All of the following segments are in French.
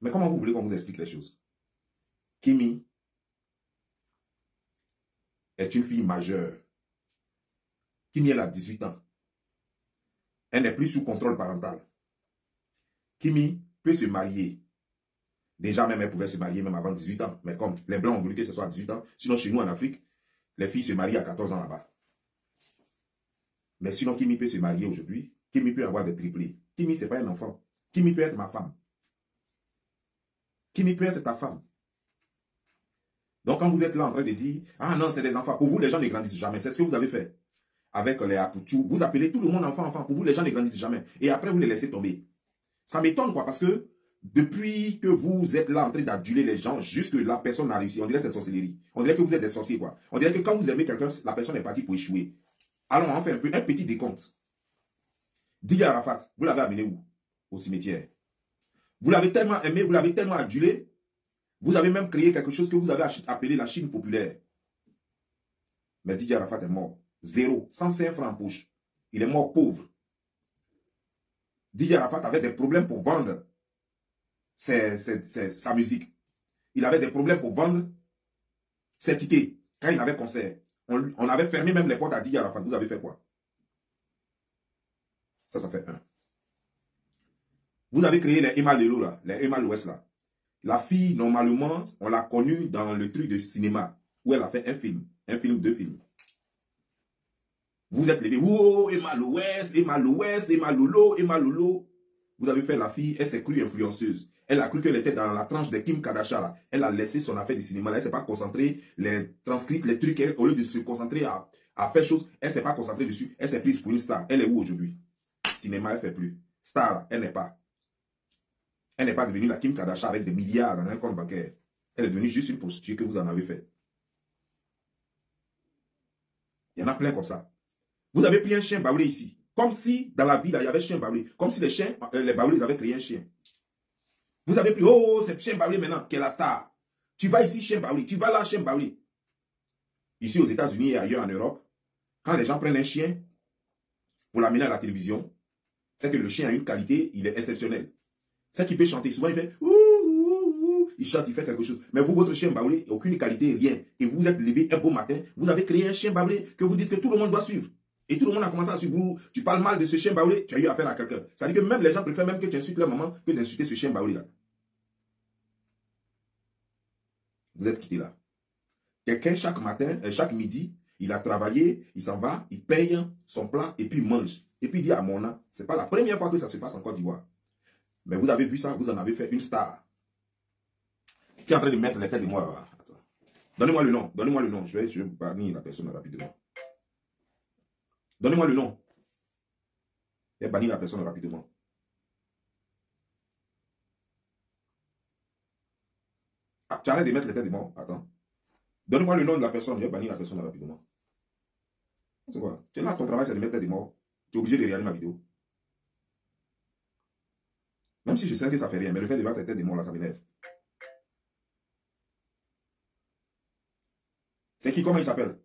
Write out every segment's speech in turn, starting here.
Mais comment vous voulez qu'on vous explique les choses? Kimi est une fille majeure. Kimi, elle a 18 ans. Elle n'est plus sous contrôle parental. Kimi peut se marier. Déjà, même elle pouvait se marier même avant 18 ans. Mais comme les Blancs ont voulu que ce soit à 18 ans, sinon chez nous en Afrique, les filles se marient à 14 ans là-bas. Mais sinon, Kimi peut se marier aujourd'hui. Kimi peut avoir des triplés. Kimi, ce n'est pas un enfant. Kimi peut être ma femme. Kimi peut être ta femme. Donc, quand vous êtes là en train de dire, ah non, c'est des enfants. Pour vous, les gens ne grandissent jamais. C'est ce que vous avez fait avec les Apoutou. Vous appelez tout le monde enfant, enfant. Pour vous, les gens ne grandissent jamais. Et après, vous les laissez tomber. Ça m'étonne, quoi, parce que depuis que vous êtes là en train d'aduler les gens, jusque la personne a réussi. On dirait que c'est sorcellerie. On dirait que vous êtes des sorciers, quoi. On dirait que quand vous aimez quelqu'un, la personne est partie pour échouer. Alors, on fait un petit décompte. Didier Arafat, vous l'avez amené où? Au cimetière. Vous l'avez tellement aimé, vous l'avez tellement adulé. Vous avez même créé quelque chose que vous avez appelé la Chine populaire. Mais Didier Arafat est mort. 0, 105 francs en poche. Il est mort pauvre. Didier Arafat avait des problèmes pour vendre sa musique. Il avait des problèmes pour vendre ses tickets. Quand il avait concert, on avait fermé même les portes à Didier Arafat. Vous avez fait quoi? Ça fait un. Vous avez créé les Emma Lelo là, les Emma l'Ouest là. La fille, normalement, on l'a connue dans le truc de cinéma, où elle a fait un film, 2 films. Vous êtes levé, oh, Emma l'Ouest, Emma l'Ouest, Emma Lolo, Emma Lolo. Vous avez fait la fille, elle s'est crue influenceuse. Elle a cru qu'elle était dans la tranche de Kim Kardashian là. Elle a laissé son affaire du cinéma là. Elle ne s'est pas concentrée, les transcrits, les trucs, au lieu de se concentrer à faire chose, elle ne s'est pas concentrée dessus. Elle s'est prise pour une star. Elle est où aujourd'hui? Cinéma, elle ne fait plus. Star, elle n'est pas. Elle n'est pas devenue la Kim Kardashian avec des milliards dans un compte bancaire. Elle est devenue juste une prostituée que vous en avez fait. Il y en a plein comme ça. Vous avez pris un chien baoulé ici. Comme si dans la ville, il y avait chien baoulé. Comme si les baoulés avaient créé un chien. Vous avez pris, oh, c'est chien baoulé maintenant, qui est la star. Tu vas ici, chien baoulé. Tu vas là, chien baoulé. Ici aux États-Unis et ailleurs en Europe, quand les gens prennent un chien pour l'amener à la télévision, c'est que le chien a une qualité, il est exceptionnel. C'est qu'il peut chanter. Souvent, il fait ouh, ouh, ouh. Il chante, il fait quelque chose. Mais vous, votre chien baoulé, aucune qualité, rien. Et vous êtes levé un beau matin, vous avez créé un chien baoulé que vous dites que tout le monde doit suivre. Et tout le monde a commencé à suivre vous. Tu parles mal de ce chien baoulé, tu as eu affaire à quelqu'un. Ça veut dire que même les gens préfèrent même que tu insultes leur maman que d'insulter ce chien baoulé là. Vous êtes quitté là. Quelqu'un, chaque matin, chaque midi, il a travaillé, il s'en va, il paye son plat et puis il mange. Et puis il dit à Mona, c'est pas la première fois que ça se passe en Côte d'Ivoire. Mais vous avez vu ça, vous en avez fait une star. Qui est en train de mettre les têtes de moi. Donnez-moi le nom, donnez-moi le nom. Je vais bannir la personne rapidement. Donnez-moi le nom. Je vais bannir la personne rapidement. Ah, tu arrêtes de mettre les têtes de moi. Attends. Donnez-moi le nom de la personne. Je vais bannir la personne rapidement. C'est quoi? Tu es là, ton travail, c'est de mettre les têtes de moi. Tu es obligé de regarder ma vidéo. Même si je sais que ça fait rien, mais le fait de voir tes têtes de moi là, ça m'énerve. C'est qui? Comment il s'appelle?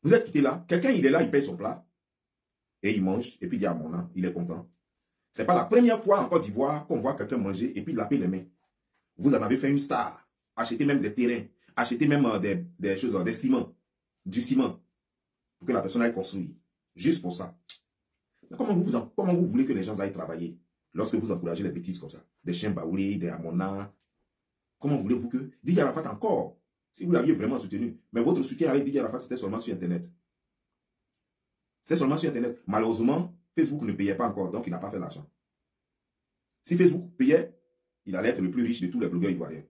Vous êtes quitté là. Quelqu'un, il est là, il paye son plat. Et il mange. Et puis il dit à mon âme, il est content. Ce n'est pas la première fois en Côte d'Ivoire qu'on voit quelqu'un manger et puis laver les mains. Vous en avez fait une star. Achetez même des terrains. Achetez même des choses, des ciments. Du ciment. Pour que la personne aille construire. Juste pour ça. Mais comment vous voulez que les gens aillent travailler lorsque vous encouragez les bêtises comme ça? Des chiens baoulés, des amona. Comment voulez-vous que Didier Arafat encore, si vous l'aviez vraiment soutenu, mais votre soutien avec Didier Arafat, c'était seulement sur Internet. C'était seulement sur Internet. Malheureusement, Facebook ne payait pas encore, donc il n'a pas fait l'argent. Si Facebook payait, il allait être le plus riche de tous les blogueurs ivoiriens.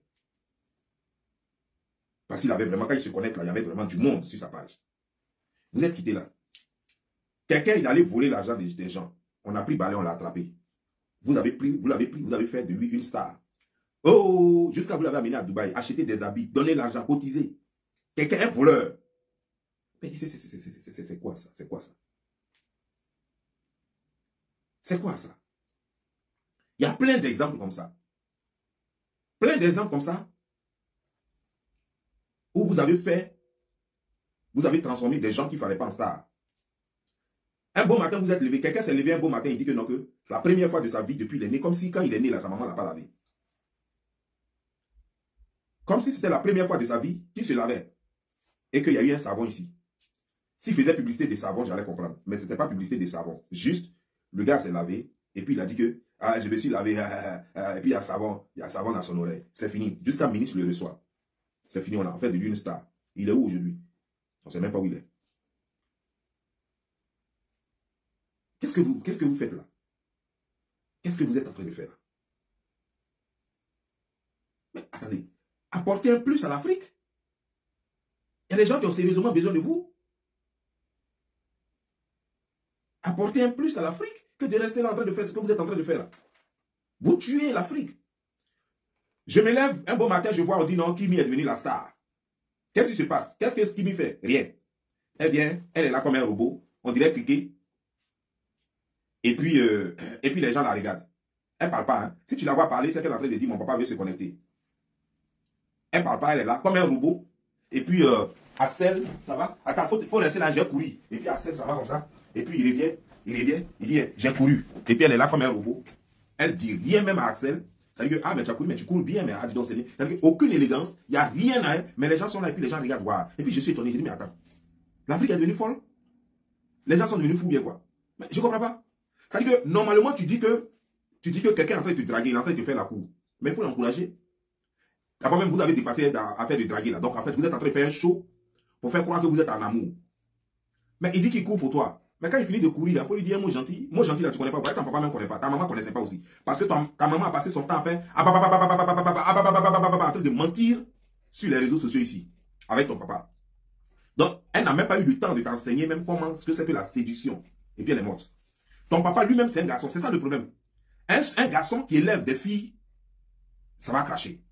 Parce qu'il avait vraiment, quand il se connecte là, il y avait vraiment du monde sur sa page. Vous êtes quitté là. Quelqu'un, il allait voler l'argent des gens. On a pris balai, on l'a attrapé. Vous avez fait de lui une star. Oh, jusqu'à vous l'avez amené à Dubaï, acheter des habits, donner l'argent, cotiser. Quelqu'un est voleur. Mais c'est quoi ça? C'est quoi ça? C'est quoi ça? Il y a plein d'exemples comme ça. Plein d'exemples comme ça. Où vous avez transformé des gens qui ne fallait pas en star. Un beau matin, vous êtes levé. Quelqu'un s'est levé un beau matin, il dit que non, que la première fois de sa vie depuis il est né, comme si quand il est né, là, sa maman ne l'a pas lavé. Comme si c'était la première fois de sa vie qu'il se lavait. Et qu'il y a eu un savon ici. S'il faisait publicité des savons, j'allais comprendre. Mais ce n'était pas publicité des savons. Juste, le gars s'est lavé. Et puis il a dit que, ah, je me suis lavé. Et puis il y a savon dans son oreille. C'est fini. Jusqu'à ministre le reçoit. C'est fini, on a fait de lui une star. Il est où aujourd'hui? On ne sait même pas où il est. Qu'est-ce que vous faites là? Qu'est-ce que vous êtes en train de faire là? Mais attendez, apportez un plus à l'Afrique. Il y a des gens qui ont sérieusement besoin de vous. Apportez un plus à l'Afrique que de rester là en train de faire ce que vous êtes en train de faire là. Vous tuez l'Afrique. Je me lève un beau matin, je vois, on dit non, Kimi est devenue la star. Qu'est-ce qui se passe? Qu'est-ce que Kimi fait? Rien. Elle vient, elle est là comme un robot. On dirait cliquer. Et puis les gens la regardent. Elle ne parle pas. Hein. Si tu la vois parler, c'est qu'elle est en train de dire mon papa veut se connecter. Elle ne parle pas, elle est là comme un robot. Et puis Axel, ça va? Attends, il faut rester là, j'ai couru. Et puis Axel, ça va comme ça. Et puis il revient, il dit j'ai couru. Et puis elle est là comme un robot. Elle dit rien même à Axel. Ça veut dire que, ah, mais tu as couru, mais tu cours bien, mais ah, dis donc, c'est bien. Ça veut dire qu'aucune élégance, il n'y a rien à elle, mais les gens sont là et puis les gens regardent voir. Et puis je suis étonné, je dis, mais attends, l'Afrique est devenue folle? Les gens sont devenus fous bien quoi? Mais je ne comprends pas. Ça veut dire que normalement, tu dis que quelqu'un est en train de te draguer, il est en train de te faire la cour. Mais il faut l'encourager. D'abord même, vous avez dépassé à faire du draguer là. Donc en fait, vous êtes en train de faire un show pour faire croire que vous êtes en amour. Mais il dit qu'il court pour toi. Mais quand il finit de courir, il faut lui dire un mot gentil. Mot gentil là, tu ne connais pas. Ton papa ne connaît pas. Ta maman ne connaissait pas aussi. Parce que ta maman a passé son temps à faire en train de mentir sur les réseaux sociaux ici. Avec ton papa. Donc, elle n'a même pas eu le temps de t'enseigner même comment ce que c'est que la séduction. Et puis elle est morte. Ton papa lui-même, c'est un garçon. C'est ça le problème. Un garçon qui élève des filles, ça va cracher.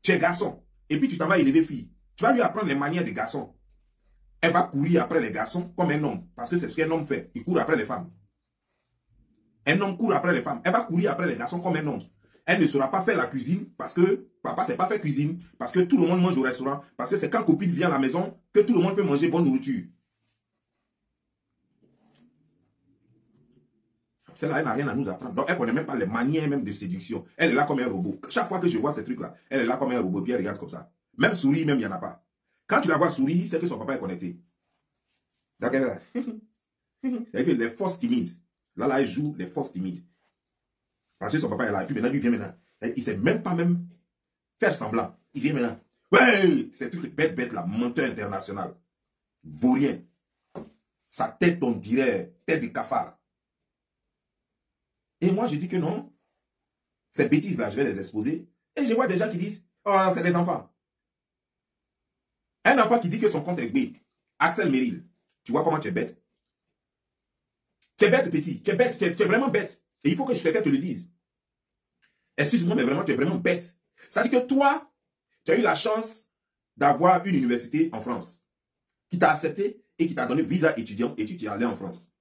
Tu es garçon. Et puis tu t'en vas élever fille. Tu vas lui apprendre les manières des garçons. Elle va courir après les garçons comme un homme. Parce que c'est ce qu'un homme fait. Il court après les femmes. Un homme court après les femmes. Elle va courir après les garçons comme un homme. Elle ne saura pas faire la cuisine parce que papa ne sait pas faire cuisine. Parce que tout le monde mange au restaurant. Parce que c'est quand copine vient à la maison que tout le monde peut manger bonne nourriture. Celle-là, elle n'a rien à nous apprendre. Donc, elle ne connaît même pas les manières même de séduction. Elle est là comme un robot. Chaque fois que je vois ces trucs-là, elle est là comme un robot. Puis elle regarde comme ça. Même souris, même il n'y en a pas. Quand tu la vois sourire, c'est que son papa est connecté. D'accord. C'est que les forces timides. Là, elle joue les forces timides. Parce que son papa est là. Et puis maintenant, il vient maintenant. Il ne sait même pas même faire semblant. Il vient maintenant. Ouais, c'est tout bête là. Menteur international. Vaurien. Sa tête, on dirait, tête de cafard. Et moi, je dis que non. Ces bêtises-là, je vais les exposer. Et je vois des gens qui disent, oh, c'est des enfants. Un enfant qui dit que son compte est B. Axel Merrill. Tu vois comment tu es bête? Tu es bête, petit. Tu es bête. Tu es vraiment bête. Et il faut que quelqu'un te le dise. Excuse-moi, mais vraiment, tu es vraiment bête. Ça veut dire que toi, tu as eu la chance d'avoir une université en France qui t'a accepté et qui t'a donné visa étudiant et tu es allé en France.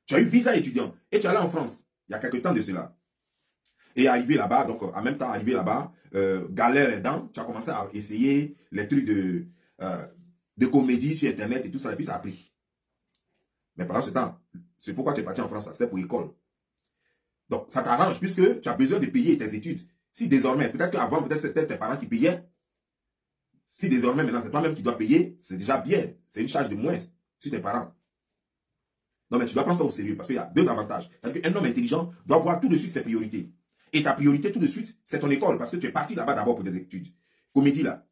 Tu as eu visa étudiant et tu es allé en France il y a quelques temps de cela. Et arrivé là-bas, donc en même temps arrivé là-bas, galère aidant, tu as commencé à essayer les trucs de comédie sur Internet et tout ça, et puis ça a pris. Mais pendant ce temps, c'est pourquoi tu es parti en France, c'était pour l'école. Donc ça t'arrange puisque tu as besoin de payer tes études. Si désormais, peut-être qu'avant, peut-être c'était tes parents qui payaient. Si désormais, maintenant, c'est toi-même qui dois payer, c'est déjà bien. C'est une charge de moins sur tes parents. Non, mais tu dois prendre ça au sérieux parce qu'il y a deux avantages. C'est-à-dire qu'un homme intelligent doit voir tout de suite ses priorités. Et ta priorité tout de suite, c'est ton école parce que tu es parti là-bas d'abord pour des études. Comédie là,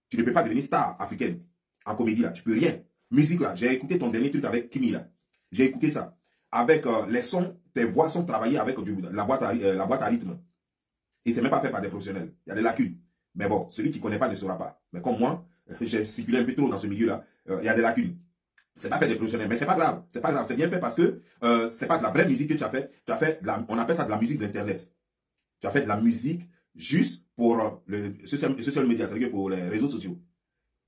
tu ne peux pas devenir star africaine. En comédie là, tu peux rien. Musique là, j'ai écouté ton dernier truc avec Kimi là. J'ai écouté ça. Avec les sons, tes voix sont travaillées avec la boîte à rythme. Et c'est même pas fait par des professionnels. Il y a des lacunes. Mais bon, celui qui ne connaît pas ne saura pas. Mais comme moi, j'ai circulé un peu trop dans ce milieu-là, il y a des lacunes. C'est pas fait des professionnels, mais c'est pas grave. C'est pas grave, c'est bien fait parce que c'est pas de la vraie musique que tu as fait. Tu as fait on appelle ça de la musique d'internet. Tu as fait de la musique juste pour le social media, c'est-à-dire pour les réseaux sociaux.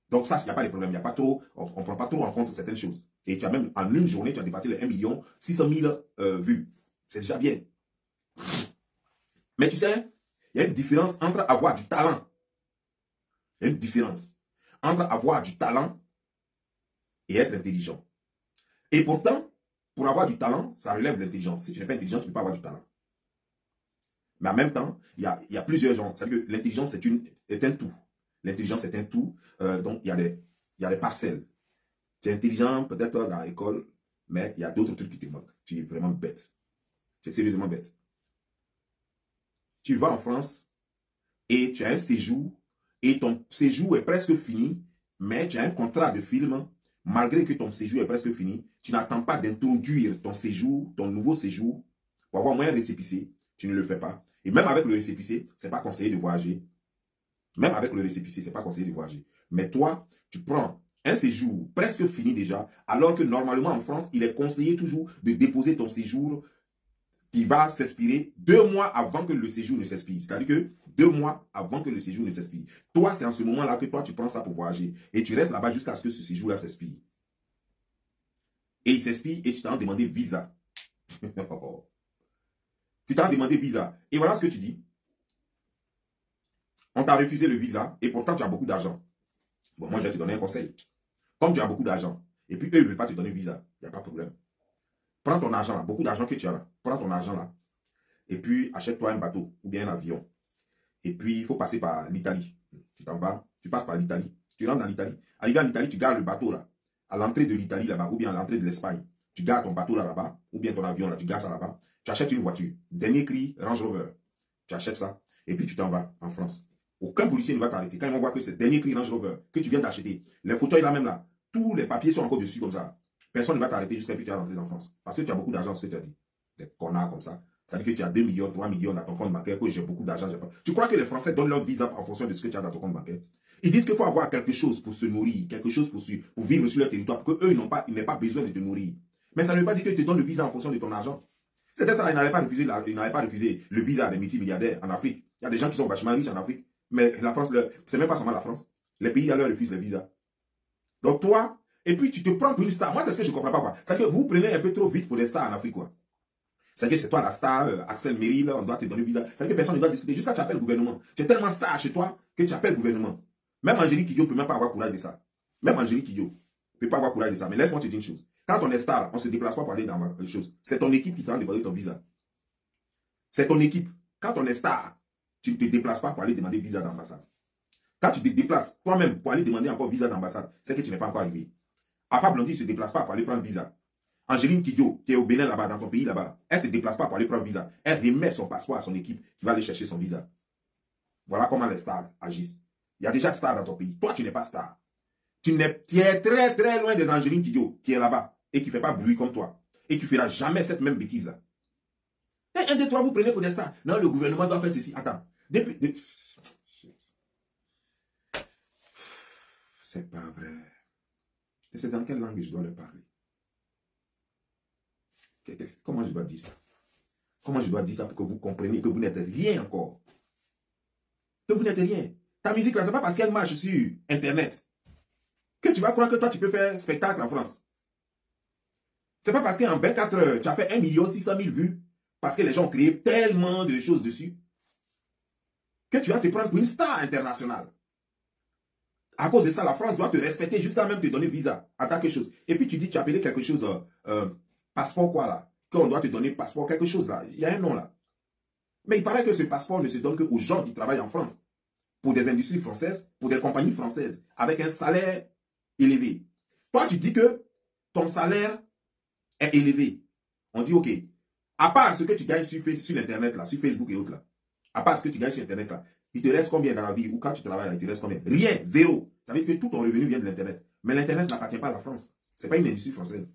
Donc ça, il n'y a pas de problème. Il y a pas trop, on ne prend pas trop en compte certaines choses. Et tu as même, en une journée, tu as dépassé les 1 600 000 vues. C'est déjà bien. Mais tu sais, il y a une différence entre avoir du talent. Il y a une différence entre avoir du talent et être intelligent. Et pourtant, pour avoir du talent, ça relève de l'intelligence. Si tu n'es pas intelligent, tu ne peux pas avoir du talent. Mais en même temps, il y a plusieurs genres. C'est-à-dire que l'intelligence est un tout. L'intelligence est un tout. Donc, il y a des parcelles. Tu es intelligent peut-être dans l'école, mais il y a d'autres trucs qui te manquent. Tu es vraiment bête. Tu es sérieusement bête. Tu vas en France et tu as un séjour et ton séjour est presque fini, mais tu as un contrat de film. Malgré que ton séjour est presque fini, tu n'attends pas d'introduire ton séjour, ton nouveau séjour, pour avoir moyen de récépissé. Tu ne le fais pas. Et même avec le récépissé, ce n'est pas conseillé de voyager. Même avec le récépissé, ce n'est pas conseillé de voyager. Mais toi, tu prends un séjour presque fini déjà, alors que normalement en France, il est conseillé toujours de déposer ton séjour qui va s'expirer 2 mois avant que le séjour ne s'expire. C'est-à-dire que 2 mois avant que le séjour ne s'expire. Toi, c'est en ce moment-là que toi, tu prends ça pour voyager. Et tu restes là-bas jusqu'à ce que ce séjour-là s'expire. Et il s'expire et tu t'en demandé visa. Tu t'en demandé visa. Et voilà ce que tu dis. On t'a refusé le visa et pourtant tu as beaucoup d'argent. Bon, moi, je vais te donner un conseil. Comme tu as beaucoup d'argent et puis eux, ils ne veulent pas te donner visa, il n'y a pas de problème. Prends ton argent là, beaucoup d'argent que tu as là. Prends ton argent là. Et puis, achète-toi un bateau ou bien un avion. Et puis, il faut passer par l'Italie. Tu t'en vas, tu passes par l'Italie. Tu rentres dans l'Italie. Arrivé en Italie, tu gardes le bateau là. À l'entrée de l'Italie là-bas, ou bien à l'entrée de l'Espagne. Tu gardes ton bateau là-bas, ou bien ton avion là, tu gardes ça là-bas. Tu achètes une voiture. Dernier cri, Range Rover. Tu achètes ça. Et puis, tu t'en vas en France. Aucun policier ne va t'arrêter. Quand ils vont voir que c'est dernier cri Range Rover que tu viens d'acheter, les fauteuils là même là, tous les papiers sont encore dessus comme ça. Personne ne va t'arrêter jusqu'à ce que tu vas rentrer en France. Parce que tu as beaucoup d'argent, ce que tu as dit. Des connards comme ça. Ça veut dire que tu as 2 millions, 3 millions dans ton compte bancaire, que j'ai beaucoup d'argent. Tu crois que les Français donnent leur visa en fonction de ce que tu as dans ton compte bancaire? Ils disent qu'il faut avoir quelque chose pour se nourrir, quelque chose pour vivre sur leur territoire, pour qu'eux, ils n'aient pas besoin de te nourrir. Mais ça ne veut pas dire qu'ils te donnent le visa en fonction de ton argent. C'était ça, ils n'allaient pas refuser le visa des multimilliardaires en Afrique. Il y a des gens qui sont vachement riches en Afrique. Mais la France, c'est même pas seulement la France. Les pays leur refusent le visa. Donc toi, et puis tu te prends pour une star. Moi, c'est ce que je ne comprends pas, quoi. C'est que vous prenez un peu trop vite pour des stars en Afrique, quoi. C'est-à-dire que c'est toi la star, Axel Merrill, on doit te donner le visa. C'est-à-dire que personne ne doit discuter. Jusqu'à tu appelles le gouvernement. Tu es tellement star chez toi que tu appelles le gouvernement. Même Angélique Kidjo ne peut même pas avoir courage de ça. Même Angélique Kidjo ne peut pas avoir courage de ça. Mais laisse-moi te dire une chose. Quand on est star, on ne se déplace pas pour aller dans les choses. C'est ton équipe qui t'a demandé ton visa. C'est ton équipe. Quand on est star, tu ne te déplaces pas pour aller demander visa d'ambassade. Quand tu te déplaces toi-même pour aller demander encore visa d'ambassade, c'est que tu n'es pas encore arrivé. Afa Blondy ne se déplace pas pour aller prendre visa. Angéline Kidjo, qui est au Bénin là-bas, dans ton pays là-bas, elle ne se déplace pas pour aller prendre visa. Elle remet son passeport à son équipe qui va aller chercher son visa. Voilà comment les stars agissent. Il y a déjà stars dans ton pays. Toi, tu n'es pas star. Tu es très très loin des Angéline Kidjo qui est là-bas et qui ne fait pas bruit comme toi. Et qui ne fera jamais cette même bêtise-là. Et un, deux, trois, vous prenez pour des stars. Non, le gouvernement doit faire ceci. Attends. C'est pas vrai. Et c'est dans quelle langue je dois leur parler? Comment je dois dire ça? Comment je dois dire ça pour que vous compreniez que vous n'êtes rien encore? Que vous n'êtes rien. Ta musique là, c'est pas parce qu'elle marche sur Internet que tu vas croire que toi tu peux faire spectacle en France. C'est pas parce qu'en 24 heures, tu as fait 1 600 000 vues, parce que les gens ont créé tellement de choses dessus, que tu vas te prendre pour une star internationale. À cause de ça, la France doit te respecter jusqu'à même te donner visa à quelque chose. Et puis tu dis, tu as appelé quelque chose, passeport quoi là? Qu'on doit te donner passeport, quelque chose là. Il y a un nom là. Mais il paraît que ce passeport ne se donne qu'aux gens qui travaillent en France. Pour des industries françaises, pour des compagnies françaises, avec un salaire élevé. Toi, tu dis que ton salaire est élevé. On dit, ok, à part ce que tu gagnes sur Internet là, sur Facebook et autres là, à part ce que tu gagnes sur Internet là, il te reste combien dans la vie? Ou quand tu travailles, il te reste combien? Rien, zéro. Ça veut dire que tout ton revenu vient de l'Internet. Mais l'Internet n'appartient pas à la France. Ce n'est pas une industrie française.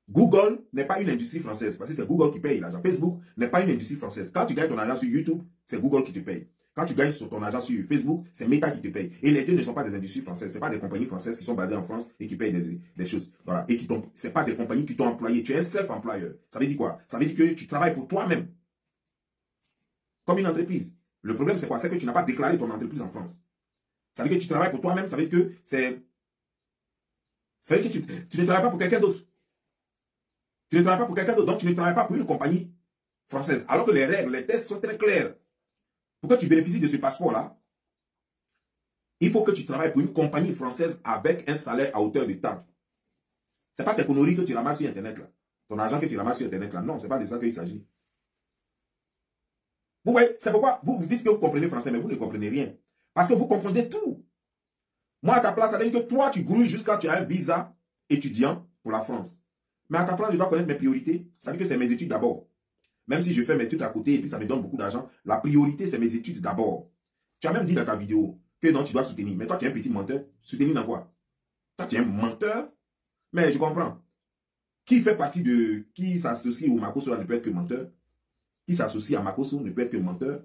Google n'est pas une industrie française. Parce que c'est Google qui paye l'argent. Facebook n'est pas une industrie française. Quand tu gagnes ton argent sur YouTube, c'est Google qui te paye. Quand tu gagnes ton argent sur Facebook, c'est Meta qui te paye. Et les deux ne sont pas des industries françaises. Ce n'est pas des compagnies françaises qui sont basées en France et qui payent des choses. Voilà. Et ce n'est pas des compagnies qui t'ont employé. Tu es un self-employeur. Ça veut dire quoi? Ça veut dire que tu travailles pour toi-même. Comme une entreprise. Le problème, c'est quoi? C'est que tu n'as pas déclaré ton entreprise en France. Ça veut dire que tu travailles pour toi-même. Ça veut dire que ça veut dire que tu ne travailles pas pour quelqu'un d'autre. Tu ne travailles pas pour quelqu'un d'autre. Donc, tu ne travailles pas pour une compagnie française. Alors que les règles, les tests sont très clairs. Pour que tu bénéficies de ce passeport-là, il faut que tu travailles pour une compagnie française avec un salaire à hauteur de temps. Ce n'est pas tes conneries que tu ramasses sur Internet, là. Ton argent que tu ramasses sur Internet, là. Non, ce n'est pas de ça qu'il s'agit. Vous voyez, c'est pourquoi vous dites que vous comprenez français, mais vous ne comprenez rien. Parce que vous confondez tout. Moi, à ta place, ça veut dire que toi, tu grouilles jusqu'à tu as un visa étudiant pour la France. Mais à ta place, je dois connaître mes priorités. Ça veut dire que c'est mes études d'abord. Même si je fais mes études à côté et puis ça me donne beaucoup d'argent, la priorité, c'est mes études d'abord. Tu as même dit dans ta vidéo que non, tu dois soutenir. Mais toi, tu es un petit menteur. Soutenir dans quoi? Toi, tu es un menteur. Mais je comprends. Qui fait partie de... Qui s'associe au Makosso ne peut être que menteur. Qui s'associe à Makosso ne peut être que menteur.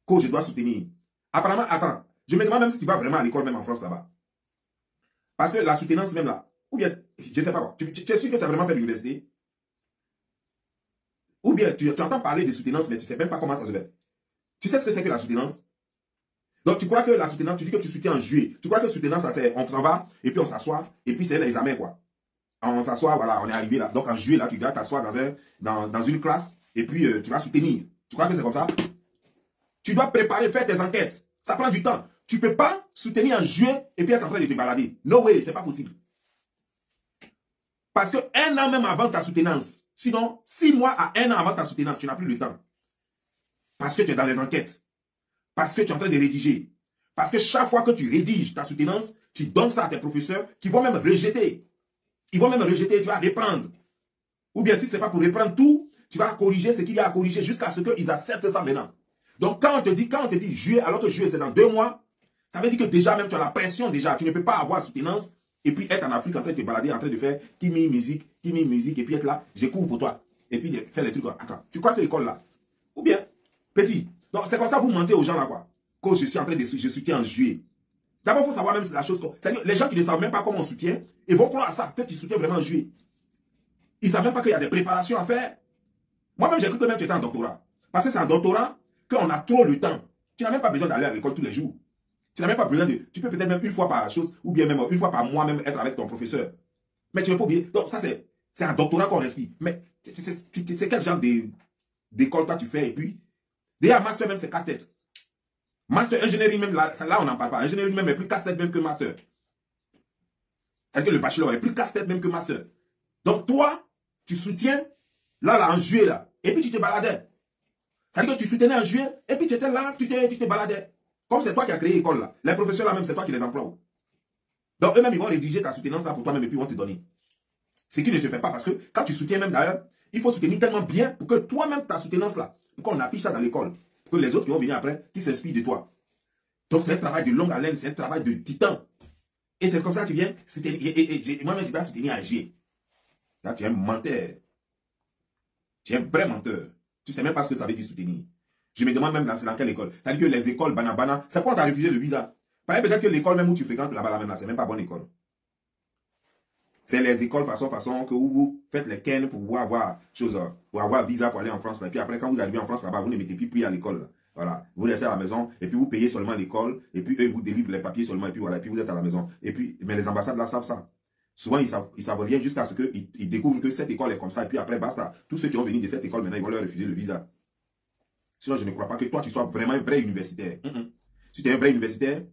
Que je dois soutenir. Apparemment, attends. Je me demande même si tu vas vraiment à l'école, même en France, là-bas. Parce que la soutenance, même là, ou bien, je ne sais pas quoi. Tu es sûr que tu as vraiment fait l'université? Ou bien, tu entends parler de soutenance, mais tu ne sais même pas comment ça se fait. Tu sais ce que c'est que la soutenance? Donc, tu crois que la soutenance, tu dis que tu soutiens en juillet. Tu crois que soutenance, ça c'est, on s'en va, et puis on s'assoit, et puis c'est l'examen, quoi. On s'assoit, voilà, on est arrivé là. Donc, en juillet, là, tu dois t'asseoir dans une classe, et puis tu vas soutenir. Tu crois que c'est comme ça? Tu dois préparer, faire tes enquêtes. Ça prend du temps. Tu ne peux pas soutenir en juillet, et puis être en train de te balader. No way, c'est pas possible. Parce que 1 an même avant ta soutenance, sinon 6 mois à 1 an avant ta soutenance, tu n'as plus le temps. Parce que tu es dans les enquêtes. Parce que tu es en train de rédiger. Parce que chaque fois que tu rédiges ta soutenance, tu donnes ça à tes professeurs qui vont même rejeter. Ils vont même rejeter, tu vas reprendre. Ou bien si ce n'est pas pour reprendre tout, tu vas corriger ce qu'il y a à corriger jusqu'à ce qu'ils acceptent ça maintenant. Donc quand on te dit juillet, alors que juillet c'est dans 2 mois, ça veut dire que déjà même tu as la pression déjà. Tu ne peux pas avoir soutenance et puis être en Afrique en train de te balader, en train de faire qui met musique, et puis être là, je cours pour toi. Et puis faire les trucs. Attends, tu crois que l'école là? Ou bien, petit. Donc c'est comme ça que vous mentez aux gens là quoi. Que je suis en train de je soutiens en juillet. D'abord, il faut savoir même la chose. C'est-à-dire, les gens qui ne savent même pas comment on soutient, ils vont croire à ça, que tu soutiens vraiment en juillet. Ils ne savent même pas qu'il y a des préparations à faire. Moi-même, j'ai cru que même tu étais en doctorat. Parce que c'est en doctorat qu'on a trop le temps. Tu n'as même pas besoin d'aller à l'école tous les jours. Tu n'as même pas besoin de... Tu peux peut-être même une fois par chose, ou bien même une fois par mois, même être avec ton professeur. Mais tu ne peux pas oublier. Donc ça, c'est un doctorat qu'on respire. Mais c'est quel genre d'école toi tu fais? Et puis, déjà, master même, c'est casse-tête. Master ingénierie même, là on n'en parle pas. Ingénierie même est plus casse-tête même que master. C'est-à-dire que le bachelor est plus casse-tête même que master. Donc toi, tu soutiens, là, en juillet, là, et puis tu te baladais. C'est-à-dire que tu soutenais en juillet, et puis tu étais là, tu te baladais. Comme c'est toi qui as créé l'école, là. Les professeurs, là même, c'est toi qui les emploies. Donc eux-mêmes, ils vont rédiger ta soutenance là pour toi-même, et puis ils vont te donner. Ce qui ne se fait pas, parce que quand tu soutiens même d'ailleurs, il faut soutenir tellement bien pour que toi-même, ta soutenance là, pour qu'on affiche ça dans l'école. Pour que les autres qui vont venir après, qui s'inspirent de toi. Donc c'est un travail de longue haleine, c'est un travail de titan. Et c'est comme ça que tu viens, moi-même je dois soutenir en juillet. Là, tu es un menteur. Tu es un vrai menteur. Tu ne sais même pas ce que ça veut dire soutenir. Je me demande même dans quelle école. Ça veut dire que les écoles, banana, c'est quoi on t'a refusé le visa? Peut-être que l'école même où tu fréquentes là-bas, même là, c'est même pas bonne école. C'est les écoles façon que vous faites les ken pour pouvoir avoir chose, pour avoir visa pour aller en France. Et puis après, quand vous arrivez en France là-bas, vous ne mettez plus à l'école. Voilà. Vous laissez à la maison, et puis vous payez seulement l'école, et puis eux vous délivrent les papiers seulement, et puis voilà, et puis vous êtes à la maison. Et puis, mais les ambassades là savent ça. Souvent, ils savent rien jusqu'à ce qu'ils découvrent que cette école est comme ça, et puis après, basta. Tous ceux qui ont venu de cette école, maintenant, ils vont leur refuser le visa. Sinon, je ne crois pas que toi, tu sois vraiment un vrai universitaire. Si tu es un vrai universitaire,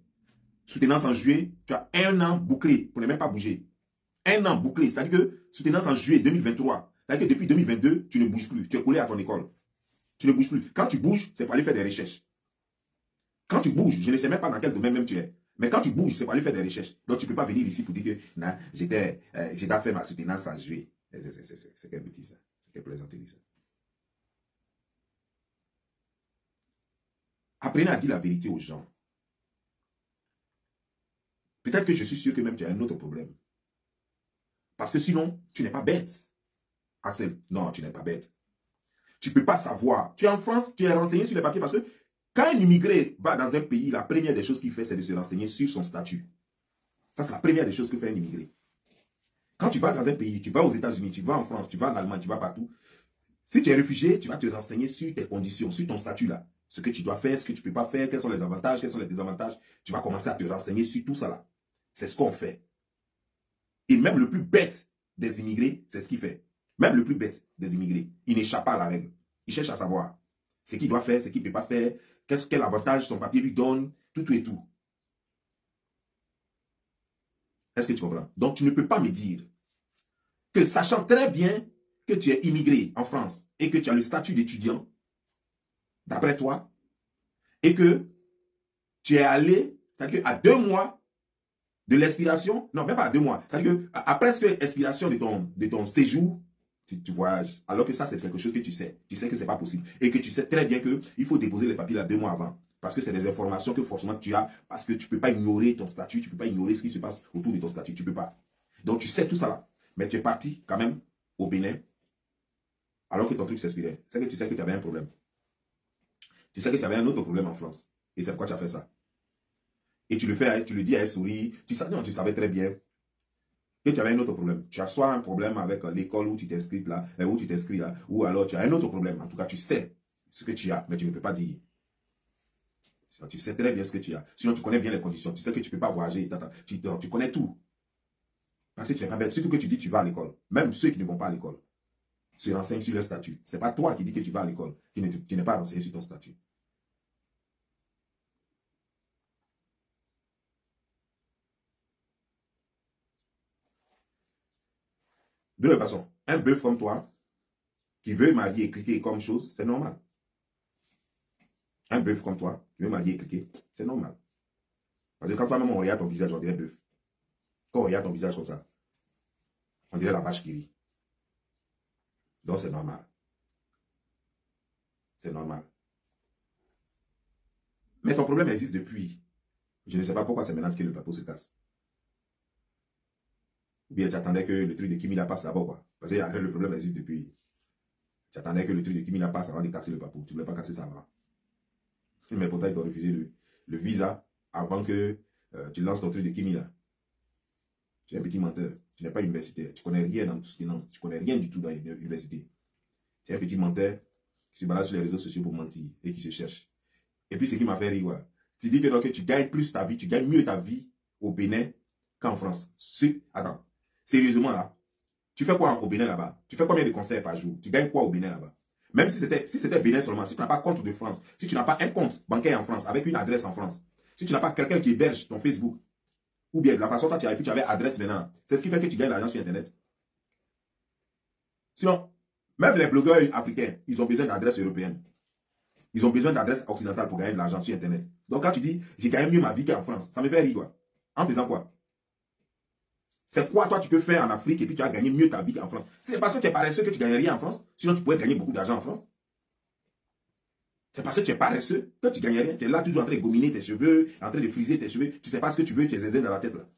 soutenance en juillet, tu as 1 an bouclé pour ne même pas bouger. 1 an bouclé, c'est-à-dire que soutenance en juillet 2023, c'est-à-dire que depuis 2022, tu ne bouges plus, tu es collé à ton école. Tu ne bouges plus. Quand tu bouges, c'est pour aller faire des recherches. Quand tu bouges, je ne sais même pas dans quel domaine même tu es, mais quand tu bouges, c'est pour aller faire des recherches. Donc tu ne peux pas venir ici pour dire que j'ai fait ma soutenance en juillet. C'est quelle bêtise ça? C'est quelle plaisanterie ça? Apprenez à dire la vérité aux gens. Peut-être que je suis sûr que même tu as un autre problème. Parce que sinon, tu n'es pas bête. Axel, non, tu n'es pas bête. Tu ne peux pas savoir. Tu es en France, tu es renseigné sur les papiers parce que quand un immigré va dans un pays, la première des choses qu'il fait, c'est de se renseigner sur son statut. Ça, c'est la première des choses que fait un immigré. Quand tu vas dans un pays, tu vas aux États-Unis, tu vas en France, tu vas en Allemagne, tu vas partout. Si tu es réfugié, tu vas te renseigner sur tes conditions, sur ton statut là. Ce que tu dois faire, ce que tu ne peux pas faire, quels sont les avantages, quels sont les désavantages. Tu vas commencer à te renseigner sur tout ça là. C'est ce qu'on fait. Et même le plus bête des immigrés, c'est ce qu'il fait. Même le plus bête des immigrés, il n'échappe pas à la règle. Il cherche à savoir ce qu'il doit faire, ce qu'il ne peut pas faire, quel avantage son papier lui donne, tout et tout. Est-ce que tu comprends? Donc tu ne peux pas me dire que sachant très bien que tu es immigré en France et que tu as le statut d'étudiant, d'après toi, et que tu es allé, c'est-à-dire qu'à 2 mois de l'expiration, non, même pas à 2 mois, c'est-à-dire qu'à presque l'expiration de ton séjour, tu voyages, alors que ça, c'est quelque chose que tu sais. Tu sais que ce n'est pas possible. Et que tu sais très bien qu'il faut déposer les papiers là 2 mois avant. Parce que c'est des informations que forcément tu as, parce que tu ne peux pas ignorer ton statut, tu ne peux pas ignorer ce qui se passe autour de ton statut, tu ne peux pas. Donc tu sais tout ça là. Mais tu es parti quand même au Bénin, alors que ton truc s'expirait. C'est que tu sais que tu avais un problème. Tu sais que tu avais un autre problème en France. Et c'est pourquoi tu as fait ça. Et tu le fais, tu le dis à un souris. Tu savais très bien que tu avais un autre problème. Tu as soit un problème avec l'école où tu t'inscris là, ou alors tu as un autre problème. En tout cas, tu sais ce que tu as, mais tu ne peux pas dire. Tu sais très bien ce que tu as. Sinon, tu connais bien les conditions. Tu sais que tu ne peux pas voyager. Tu connais tout. Parce que tu n'es pas bête. Surtout que tu dis que tu vas à l'école. Même ceux qui ne vont pas à l'école se renseignent sur leur statut. Ce n'est pas toi qui dis que tu vas à l'école, qui n'es pas renseigné sur ton statut. De toute façon, un bœuf comme toi, qui veut marier et cliquer comme chose, c'est normal. Un bœuf comme toi, qui veut marier et cliquer, c'est normal. Parce que quand toi-même on regarde ton visage, on dirait bœuf. Quand on regarde ton visage comme ça, on dirait la vache qui rit. Donc c'est normal. C'est normal. Mais ton problème existe depuis. Je ne sais pas pourquoi c'est maintenant que le papier se casse. Ou bien tu attendais que le truc de Kimila passe d'abord, quoi. Parce que le problème existe depuis. Tu attendais que le truc de Kimila passe avant de casser le papier. Tu ne voulais pas casser ça avant. Mais pourtant, ils t'ont refusé le visa avant que tu lances ton truc de Kimila. Tu es un petit menteur. Tu n'es pas universitaire. Tu ne connais rien dans tout ce qui lance. Tu ne connais rien du tout dans l'université. Tu es un petit menteur qui se balade sur les réseaux sociaux pour mentir et qui se cherche. Et puis, ce qui m'a fait rire, ouais. Tu dis que, donc, tu gagnes plus ta vie, tu gagnes mieux ta vie au Bénin qu'en France. Attends, sérieusement là, tu fais quoi au Bénin là-bas? Tu fais combien de concerts par jour? Tu gagnes quoi au Bénin là-bas? Même si c'était Bénin seulement, si tu n'as pas compte de France, si tu n'as pas un compte bancaire en France, avec une adresse en France, si tu n'as pas quelqu'un qui héberge ton Facebook, ou bien de la façon dont tu avais adresse maintenant, c'est ce qui fait que tu gagnes l'argent sur Internet. Sinon, même les blogueurs africains, ils ont besoin d'adresses européennes. Ils ont besoin d'adresses occidentales pour gagner de l'argent sur Internet. Donc quand tu dis, j'ai gagné mieux ma vie qu'en France, ça me fait rire, quoi. En faisant quoi? C'est quoi, toi, tu peux faire en Afrique et puis tu as gagné mieux ta vie qu'en France? C'est parce que tu es paresseux que tu gagnes rien en France. Sinon, tu pourrais gagner beaucoup d'argent en France. C'est parce que tu es paresseux que tu gagnes rien. Tu es là toujours en train de gominer tes cheveux, en train de friser tes cheveux. Tu ne sais pas ce que tu veux, tu es zézé dans la tête, là.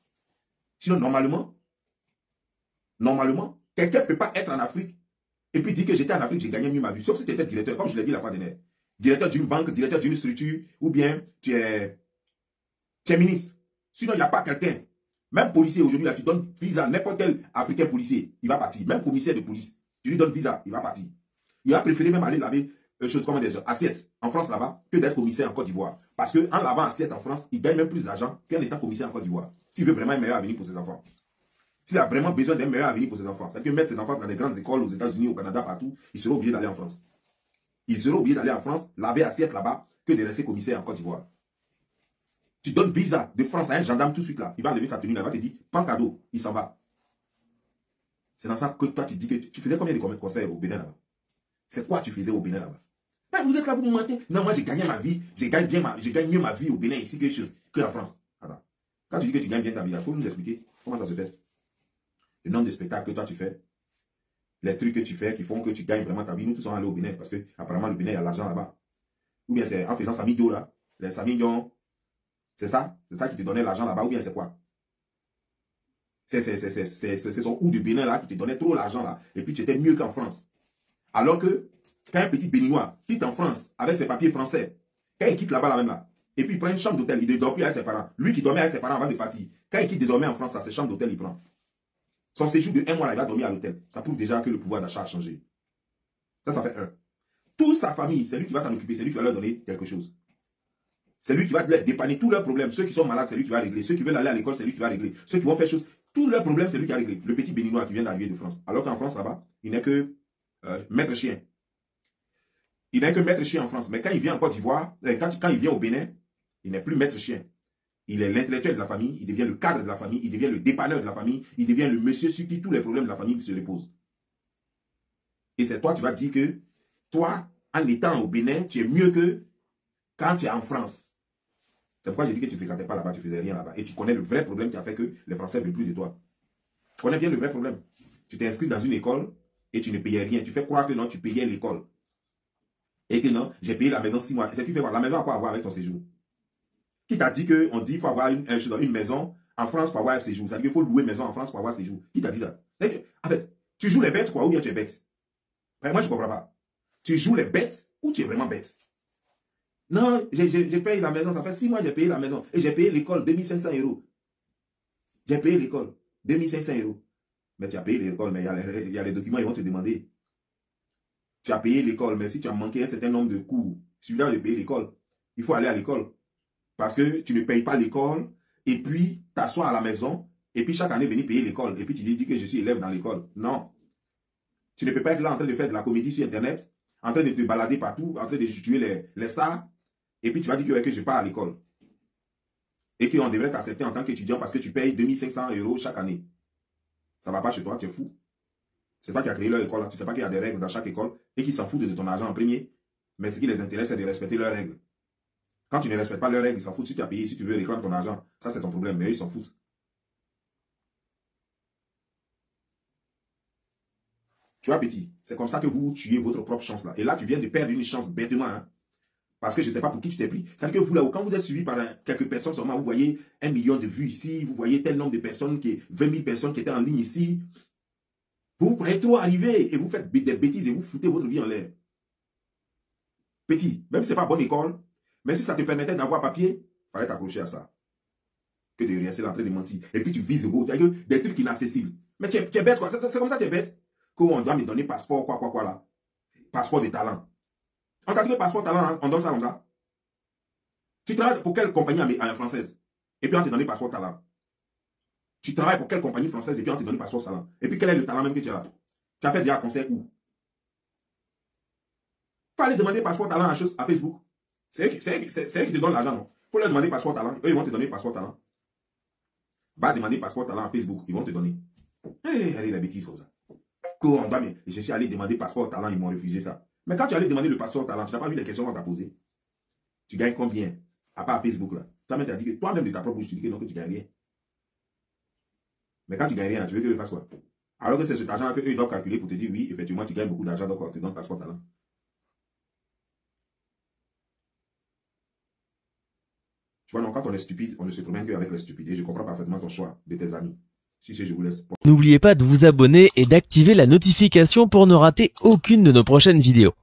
Sinon, normalement, quelqu'un ne peut pas être en Afrique et puis dire que j'étais en Afrique, j'ai gagné mieux ma vie. Sauf si tu étais directeur, comme je l'ai dit la fois dernière. Directeur d'une banque, directeur d'une structure, ou bien tu es ministre. Sinon, il n'y a pas quelqu'un. Même policier aujourd'hui, là, tu donnes visa à n'importe quel Africain policier, il va partir. Même commissaire de police, tu lui donnes visa, il va partir. Il va préférer même aller laver choses comme des assiettes en France là-bas que d'être commissaire en Côte d'Ivoire. Parce qu'en lavant assiettes en France, il gagne même plus d'argent qu'un état commissaire en Côte d'Ivoire. S'il veut vraiment un meilleur avenir pour ses enfants. S'il a vraiment besoin d'un meilleur avenir pour ses enfants, c'est que mettre ses enfants dans des grandes écoles aux États-Unis, au Canada, partout, il sera obligé d'aller en France. Il sera obligé d'aller en France, laver assiette là-bas, que de rester commissaire en Côte d'Ivoire. Tu donnes visa de France à un gendarme tout de suite là. Il va enlever sa tenue là, il va te dire, prends cadeau, il s'en va. C'est dans ça que toi tu dis que tu faisais combien de concerts au Bénin là-bas? C'est quoi tu faisais au Bénin là-bas? Ben, vous êtes là, vous me mentez. Non, moi j'ai gagné ma vie, je gagne mieux ma vie au Bénin ici qu'en France. Attends. Quand tu dis que tu gagnes bien ta vie, il faut nous expliquer comment ça se fait. Le nombre de spectacles que toi tu fais, les trucs que tu fais qui font que tu gagnes vraiment ta vie. Nous tous sommes allés au Bénin parce que apparemment le Bénin il y a l'argent là-bas. Ou bien c'est en faisant Samidjo là, les Samidjo. C'est ça qui te donnait l'argent là-bas ou bien c'est quoi? C'est son ou de Bénin là qui te donnait trop l'argent là. Et puis tu étais mieux qu'en France. Alors que quand un petit Béninois quitte en France avec ses papiers français, quand il quitte là-bas là même là, et puis il prend une chambre d'hôtel, il ne dort plus avec ses parents. Lui qui dormait avec ses parents avant de partir, quand il quitte désormais en France, sa chambre d'hôtel il prend. Son séjour de 1 mois là, il va dormir à l'hôtel. Ça prouve déjà que le pouvoir d'achat a changé. Ça fait 1. Toute sa famille, c'est lui qui va s'en occuper, c'est lui qui va leur donner quelque chose. C'est lui qui va dépanner tous leurs problèmes. Ceux qui sont malades, c'est lui qui va régler. Ceux qui veulent aller à l'école, c'est lui qui va régler. Ceux qui vont faire choses, tous leurs problèmes, c'est lui qui va régler. Le petit Béninois qui vient d'arriver de France. Alors qu'en France, là-bas, il n'est que maître chien. Il n'est que maître chien en France. Mais quand il vient en Côte d'Ivoire, quand il vient au Bénin, il n'est plus maître chien. Il est l'intellectuel de la famille, il devient le cadre de la famille, il devient le dépanneur de la famille, il devient le monsieur sur qui tous les problèmes de la famille se reposent. Et c'est toi, tu vas dire que toi, en étant au Bénin, tu es mieux que quand tu es en France. C'est pourquoi j'ai dit que tu ne fréquentais pas là-bas, tu ne faisais rien là-bas. Et tu connais le vrai problème qui a fait que les Français ne veulent plus de toi. Tu connais bien le vrai problème. Tu t'es inscrit dans une école et tu ne payais rien. Tu fais croire que non, tu payais l'école. Et que non, j'ai payé la maison 6 mois. C'est ce qui fait quoi? La maison a quoi à voir avec ton séjour? Qui t'a dit qu'on dit qu'il faut avoir une maison en France pour avoir un séjour? C'est-à-dire qu'il faut louer une maison en France pour avoir un séjour. Qui t'a dit ça? En fait, tu joues les bêtes quoi, ou bien tu es bête? Moi, je ne comprends pas. Tu joues les bêtes ou tu es vraiment bête? Non, j'ai payé la maison. Ça fait 6 mois que j'ai payé la maison. Et j'ai payé l'école 2500 €. J'ai payé l'école 2500 €. Mais tu as payé l'école, mais il y a les documents, ils vont te demander. Tu as payé l'école, mais si tu as manqué un certain nombre de cours, celui-là, j'ai payé l'école. Il faut aller à l'école. Parce que tu ne payes pas l'école, et puis t'assois à la maison, et puis chaque année venir payer l'école. Et puis tu dis que je suis élève dans l'école. Non. Tu ne peux pas être là en train de faire de la comédie sur Internet, en train de te balader partout, en train de tuer les stars, et puis tu vas dire que je pars à l'école. Et qu'on devrait t'accepter en tant qu'étudiant parce que tu payes 2500 € chaque année. Ça ne va pas chez toi, tu es fou. C'est toi qui as créé leur école. Tu ne sais pas qu'il y a des règles dans chaque école et qu'ils s'en foutent de ton argent en premier. Mais ce qui les intéresse, c'est de respecter leurs règles. Quand tu ne respectes pas leurs règles, ils s'en foutent. Si tu as payé, si tu veux réclamer ton argent, ça c'est ton problème. Mais eux, ils s'en foutent. Tu vois, petit, c'est comme ça que vous tuez votre propre chance là. Et là, tu viens de perdre une chance bêtement. Hein? Parce que je ne sais pas pour qui tu t'es pris. C'est-à-dire que vous, là, quand vous êtes suivi par quelques personnes seulement, vous voyez 1 million de vues ici, vous voyez tel nombre de personnes, 20 000 personnes qui étaient en ligne ici. Vous croyez trop arriver et vous faites des bêtises et vous foutez votre vie en l'air. Petit, même si ce n'est pas bonne école, mais si ça te permettait d'avoir papier, il fallait t'accrocher à ça. Que de rester en train de mentir. Et puis tu vises gros, des trucs inaccessibles. Mais tu es bête, quoi. C'est comme ça que tu es bête. Qu'on doit me donner passeport, quoi, là. Passeport de talent. On t'a dit que passeport talent, hein, on donne ça comme ça. Tu travailles pour quelle compagnie française? Et puis on te donne passeport talent. Tu travailles pour quelle compagnie française et puis on te donne passeport talent. Et puis quel est le talent même que tu as? Tu as fait déjà un concert où? Il faut aller demander passeport talent à Facebook. C'est eux qui te donnent l'argent, non? Il faut leur demander passeport talent. Eux, ils vont te donner passeport talent. Va demander passeport talent à Facebook. Ils vont te donner. Allez, la bêtise comme ça. Je suis allé demander passeport talent, ils m'ont refusé ça. Mais quand tu es allé demander le passeport talent, tu n'as pas vu les questions qu'on t'a posées. Tu gagnes combien? À part Facebook là. Toi-même, tu as dit que toi-même de ta propre bouche, tu dis que non, que tu gagnes rien. Mais quand tu gagnes rien, tu veux qu'eux fassent quoi? Alors que c'est cet argent-là qu'eux doivent calculer pour te dire oui, effectivement, tu gagnes beaucoup d'argent, donc on te donne passeport talent. Tu vois, donc quand on est stupide, on ne se promène qu'avec les stupides. Et je comprends parfaitement ton choix de tes amis. Si je vous laisse. N'oubliez pas de vous abonner et d'activer la notification pour ne rater aucune de nos prochaines vidéos.